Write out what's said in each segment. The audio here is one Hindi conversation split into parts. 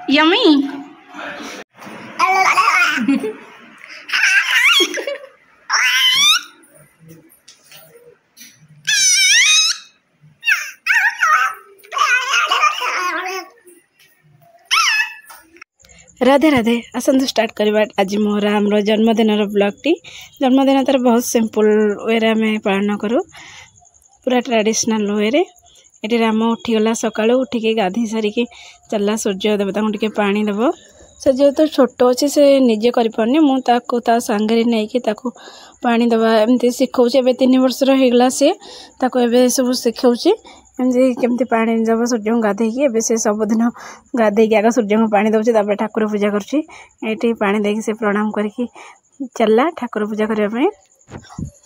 Yummy. राधे राधे आसतु स्टार्ट करवा आज मोर आम जन्मदिन ब्लॉग टी जन्मदिन तार बहुत सिंपल वे आम पालन करूँ पूरा ट्रेडिशनल वे रे ये राम उठीगला सका उठिकी गाधी सारिकी चलला सूर्य देवता को टे पानी देव से जेहेतु छोट अच्छे से निजे करपारनी मुझे सांगे नहीं पानी दवा एमती शिखाऊँ 3 वर्षर होगला सी सब शिखाऊँ एमती केमती पानी दब सूर्य को गाधेकी एवं से सबुदिन गाधेकी आग सूर्य को पानी दौर तापर ठाकुर पूजा कर पानी देकी से प्रणाम करके चलला ठाकुर पूजा करने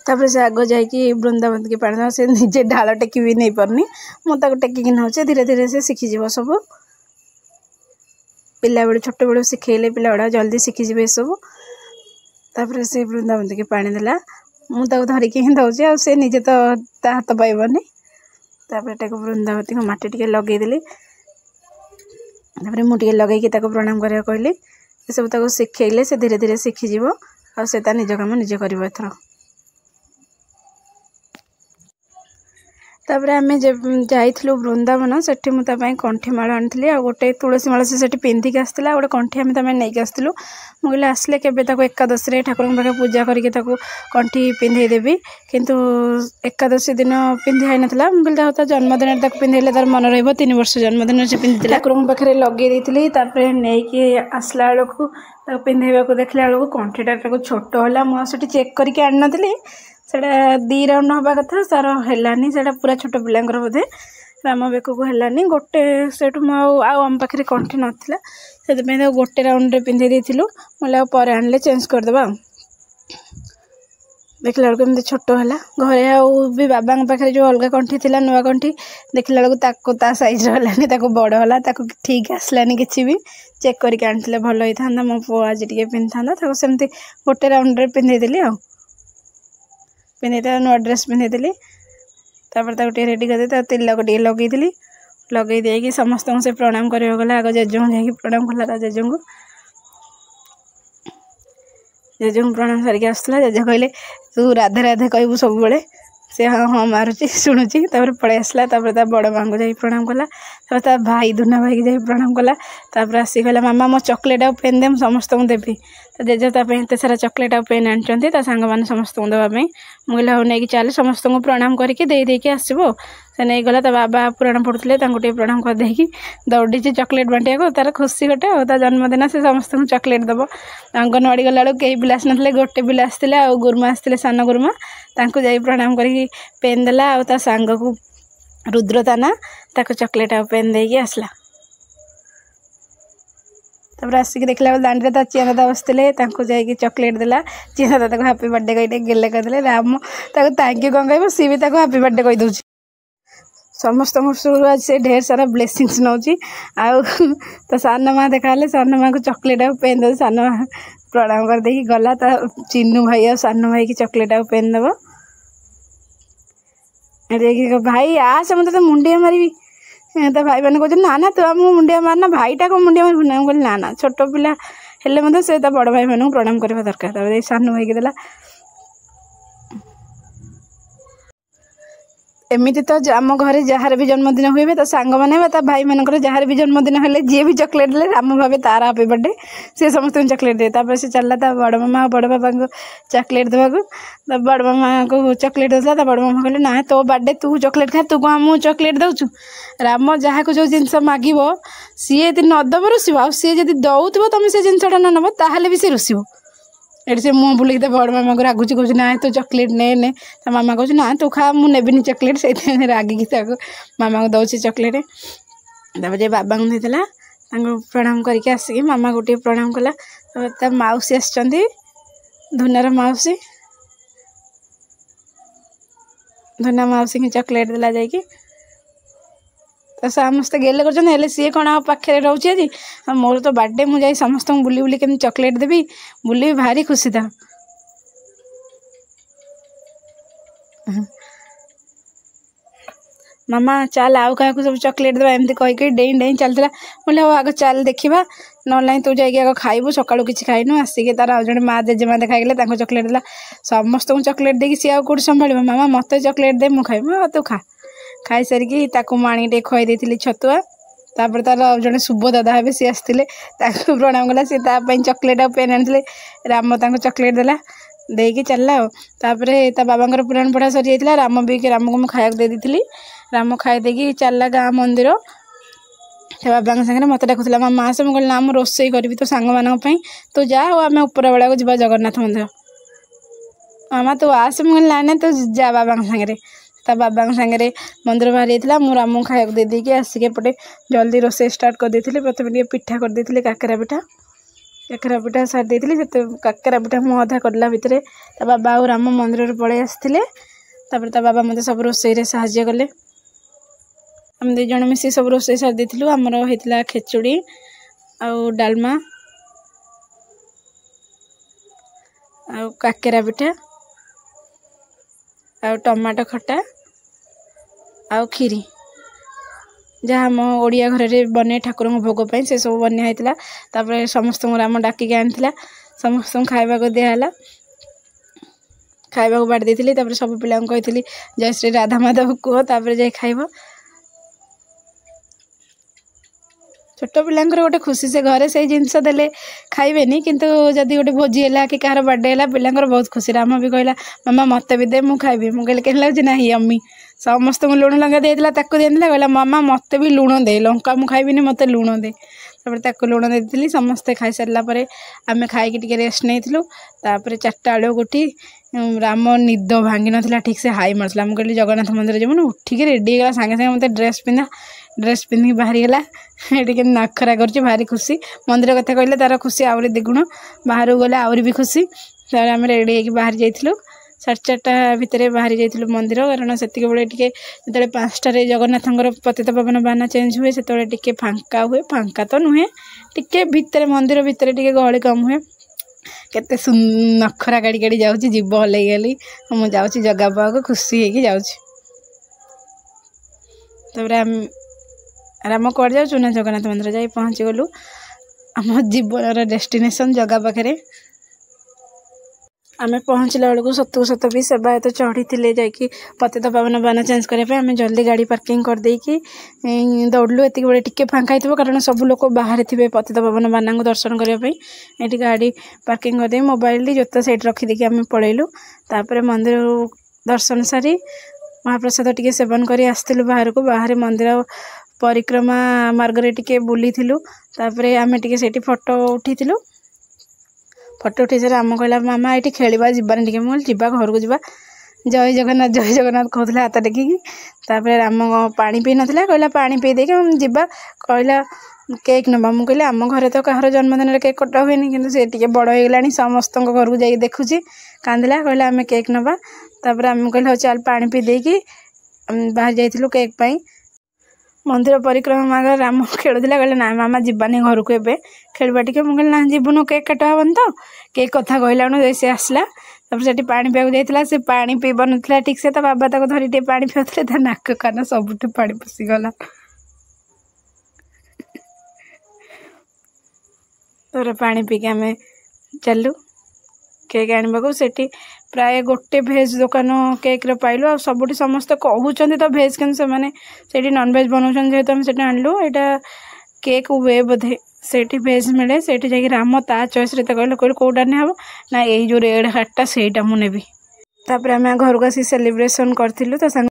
तापर से आग जाकि वृंदावन की पानी से निजे ढाल टेकी भी नहीं पारनी मुझे टेकिकी नौचे धीरे धीरे से शिखीज सब पिला बेलू छोट बेलू शिखेले पिला गुड़ा जल्दी शिखीज सब तापर से वृंदावन की पानी देला मुझे धरिकी ही दौचे आ से निजे तो हाथ पाइबनी तापर वृंदावती को माटी टे लगेदेली मुझे लगे प्रणाम करा कहली सब शिखेले से धीरे धीरे शिखीज आ से निज कम निजे कर एथर तापर आम जाइलु वृंदावन से मुझे कंठी माल आनी आ गोटे तुलसी माला से पिंधिक आसला गोटे कंठी आम नहीं आसलु मुझे आसले के एकादशी ठाकुर पाखे पूजा करके कंठी पिंधे देवी किंतु एकादशी दिन पिंधि नाला मुझे जन्मदिन पिंधेले तार मन र3 वर्ष जन्मदिन से पिंधि ठाकुर पाखे लगे नहीं आसला बेलू पिंधेवा देखला बेलू कंठीटा छोट है मुझे चेक करके आनी नी से 2 राउंड हवा कथा सार है से पूरा छोट पिलांर बोधे राम बेक को है गोटे से आम पाखे कंठी नाला से गोटे राउंड पिंधे देलु मुझे पर आने चेंज करदे देखला बेलू एमती छोट है घरे भी बाबा पाखे जो अलग कंठी थी नुआ कंठी देखला बेलू सैज है बड़ है ठीक आसलानी किसी भी चेक करके आनी भल होता मो पु आज टे पिंधा था सेमती गोटे राउंड पिंधेदेली पिंधे नुआ ड्रेस पिंधेदेली रेडी करदे तिलक टे लगेदी लगे दे समस्त से प्रणाम करने गला आग जेज जाकि प्रणाम कला जेज को जेज प्रणाम सारिक आसला जेज कहले तू राधे राधे कहबू सब बेले से हाँ हाँ मारुची शुणुची पलि आसला बड़ माँ को जाई प्रणाम कला भाई दुना भाई की प्रणाम कला आसी कहला मामा मो चॉकलेट आ पेन दे समस्त को देवी तो जेज एत सारा चॉकलेट आ पेन आनी सांग मैंने समस्त को देवाई मुझे हाँ नहीं चल समस्त को प्रणाम करके आसबो से नहीं गला बाबा पुराण पढ़ुले टे प्रणाम कर देकी दौड़ी चॉकलेट बांटिया तार खुशी गोटे और जन्मदिन से समस्त को चॉकलेट दब अंगनवाड़ी गला बेलू कई पिला आसना गोटे पिला आसते आ गुरुमा आसते सान गुरुमा जा प्रणाम कर पेन देला आ सांग को रुद्रता ना चॉकलेट आ पेन देकी आसला तापर आसिक देखला दांडी ता चिया दादा बसते जाकि चॉकलेट देला चिया दादा को हापी बर्थडे कही गेले करदे राम थैंक यू कौन कह सी भी हापी बर्थडे कही दौर समस्त आज से ढेर सारा ब्लेसिंग्स नौची आउ तो सान माँ देखा सान माँ को चॉकलेट आ पेन दे सान माँ प्रणाम कर देकी गला चिन्नू भाई और सान भाई की चॉकलेट आ पेन दब भाई आस मत तो मुंडिया मारि तो भाई मैंने कहते ना ना तो आमको मुंडिया मारना भाईटा को मुंडिया मार कहली ना ना छोट पिला हेल्ले से बड़ भाई मानू प्रणाम करवा दरकार सान भाई की देला एमती तो आम घर जार भी जन्मदिन हुए तो सांग मैंने भाई मान जार भी जन्मदिन हेल्ले जी भी चॉकलेट दे राम भावे तार हापी बर्थडे सी समस्त चॉकलेट दे से चलला बड़ मामा बड़ बाबा को चॉकलेट देवा बड़ मामा को चॉकलेट देता बड़ मामा कहले ना तो बर्थडे तू चॉकलेट खा तू कौन मुझे चॉकलेट दौचु राम जहाँ को जो जिनस मागिब सी यदि नदब रुषिब आ सी जब दौथब तुम से जिनसा ना नब ताहले भी सी रुषिब एट से मुँह बुले बड़ मामा को रागुच कह ना तू चॉकलेट ने तो मामा कह ना तू खा मुझे नेबिनी चॉकलेट से रागिकी मामा को दौर चॉकलेट तापर बाबा को देला प्रणाम करके आसिक मामा को टे प्रणाम कला मौसी आसुँच धुनार मौसी धुना मौसी की चॉकलेट देला जाकि तो समस्ते गेले कर सी कौन आ पाखे रोचे आज मोर तो बर्थडे मुझे समस्त बुली बुली केमी चॉकलेट देवी बुली भारी खुशी था। मामा चल आउ क्या सब चॉकलेट देवा एमती कहीकि डेई डेई चलता बोले हाँ आग चल देखा ना तू जाइए आग खाइबू सका किसी खाइनु आसिक तार आज जड़े माँ जेजेमा देखाइले चॉकलेट देला समस्त चॉकलेट देकी सी आउट संभाल मामा मत चॉकलेट दे मुझे खाइबी तू खा खाई सारिकी माणी टे खुआई देती छतुआ तापर तार जड़े शुभ दादा हे सी आसते प्रणाम कला सी चॉकलेट आ पेन आनी राम चॉकलेट देला देकी चलला तापर ता बाबा पुराण पढ़ा सरी जाता राम भी राम को मुझे खाया दे दी राम खाई देकी चलला गाँ मंदिर बाबा सागर मत डाकुला मामा आस मुझे ना मुझे रोसई करी तो सांग मानी तू जा आम उपरा बेला को जा जगन्नाथ मंदिर मामा तू आस मुझे ना तू जा बाबा सागर ता बाबा सागर मंदिर बाहरी जाता मुझे राम खाया दे देकी आसिक एपटे जल्दी रोसई स्टार्ट कर देती प्रथम पिठा कर देती काकरा पिठा सारी देती से काकरा पिठा मु अधा करला भितर ता बाबा और राम मंदिर पलि आसते ता बाबा मत सब रोसई साहाय्य कले आम दु जन मिसी सब रोसई सारी देथिलु हमर होइतला खेचुड़ी आउ डालमा आउ काकेरा पिठा आउ टमाटो खटा आउ खीरी जहाँ आम ओडिया घर में बने ठाकुर भोग पाई से सब बनिया होता समस्त राम डाकिक आनी समस्त खावा को दिहला खावा को बाड़ी देती सब पिला कही जय श्री राधा माधव कह तापर जाए खाइब छोट पिलांकर गोटे खुशी से घरे से जिनस देले खाइबेनी किंतु जदि गोटे भोजी है कि कहार बर्थडे है पिलांकर बहुत खुशी राम भी कहला मामा मत भी दे मुझे खाइबी मुझे कहले लगे ना अम्मी समस्त लुण लंका देला दिया कहला मामा मत भी लुण दे लंका मुझे खाइबी मत लुण दे तापर लुण देती समस्ते खाई सारा आम खाई टी रेस्ट नहीं तापर 4टा बेलू उठी राम निद भांगी नाला ठीक से हाई मारला मुझे कहली जगन्नाथ मंदिर जीवन उठिक रेडी गला सागे सागे मत ड्रेस पिंधि बाहरी गला ये नाखरा कर भारी खुशी मंदिर कथा कहले तार खुशी आहरी द्विगुण बाहर गले आहरी भी खुशी तार आम रेडी होगी बाहर जाइलु 4:30 भितर बाहरी जाइलु मंदिर कारण से जो 5टार जगन्नाथ पतित पावन बाना चेंज हुए से टिके फांका हुए फांका तो नुहे टिके भितर मंदिर भितर टिके गहली कम हुए केते नखरा गाड़ी गाड़ी जाऊँगी जीव हल गली मुझे जाऊँगी जगह पाक खुशी होगी जाऊँगी राम कौड़ जाऊँ ना जगन्नाथ मंदिर जाई पहुँची गलु आम जीवन डेस्टिनेशन जगह पाखे आम पहुँचला बेलू सतु सत भी सेवायत चढ़ी जाकि पतित पावन बाना चेंज करने आम जल्दी गाड़ी पार्किंग कर देकी दौड़लु एति बड़े टिके फांका थी कारण सब लोग बाहर थे पतित पावन बाना को दर्शन करने ये गाड़ी पार्किंग कर मोबाइल जोता साइड रखीदी आम पलैलु तापर मंदिर दर्शन सारी महाप्रसाद टिके सेवन कर आसलु बाहर मंदिर परिक्रमा मार्ग टिके बुली तापर आम टे फोटो उठी फोटो उठे सारे आम कहला मामा ये खेलवा जीवानी टे मुझे जा घर को जा जय जगन्नाथ कहला हाथ टेकिकी तापर राम पानी पी नाला कहला पानी पी देके जा कहला केक नवा मुझे कहली आम घर तो कहार जन्मदिन में केक कटा हुए कि सी टे बड़ हो गला समस्त घर को जाइए देखुची कांदिला कहला आम केक नवा तापर आम कहले हाँ चल पानी पी देकी बाहर जाइलु केक पाई मंदिर परिक्रमा मार्ग राम खेलुला कहले ना मामा जीवानी घर को एबे खेलवा टे मुझे ना जीवन केक काटा हेन तो केक कथा कहला सी आसला से पानी पीवा जाइला से पानी पी पारा ठीक से बाबा तक धरी टे पानी पिउले नाक कान सबुठ पानी पशिगला तर पानी पीके आम चलु केक आने से प्राय गोटे भेज दुकान केक पाइलु आ सब समस्त कहते तो भेज के नॉनवेज बनाऊँ जेहेतु आम से आणलु यहाँ केक हुए बोधे से भेज मिले से राम ता चॉइस कहले कहले कौटा नहीं हम ना यही जो रेड हार्टा से मुझे तापर आम घर को आसी सेलिब्रेशन करूँ तो संग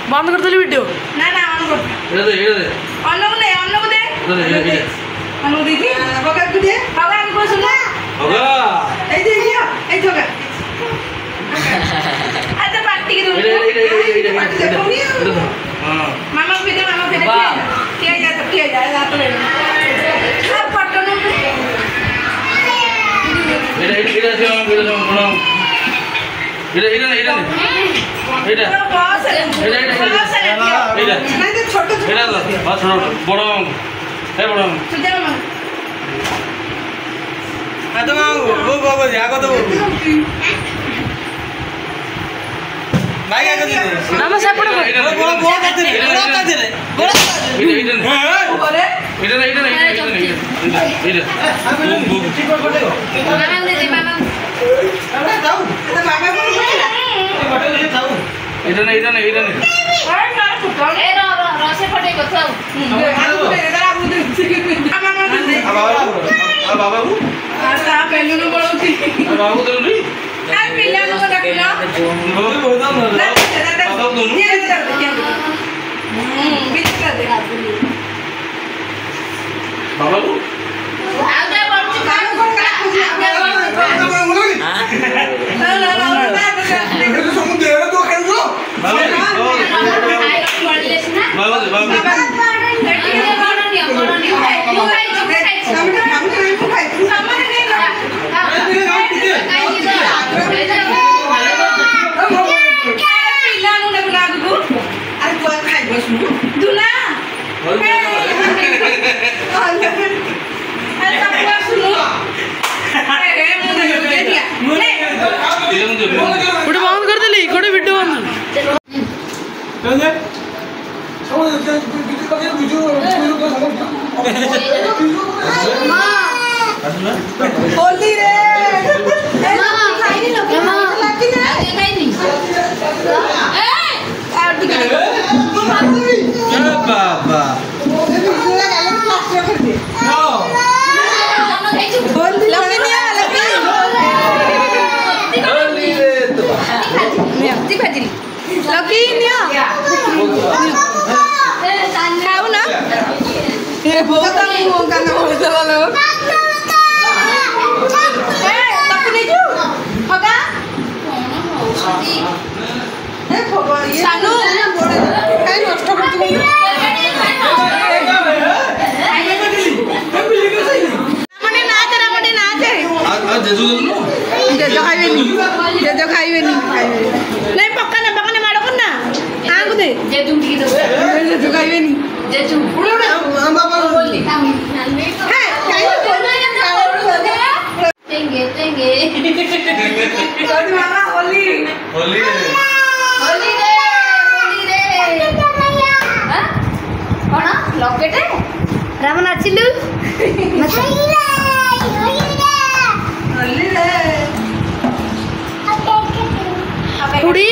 बंद कर देली वीडियो ना ना ऑन कर ऑन को दे ऑन को दीदी बगा को दे होगा हमको सुनो होगा ए दे दिया ए होगा अच्छा पार्टी के दो मामा भी दे किया जाए रात में अब फोटो नो गोटे बंद कर देली गोटे वीडियो बंद नहीं पक्का ना मारो करना आंगू दे जे तुम ठीक दो जे जो खाइबे नहीं जे तुम बोली है तेंगे कोई मामा होली रे हां कोन लॉकेट है राम नाचिलु होली रे कुड़ी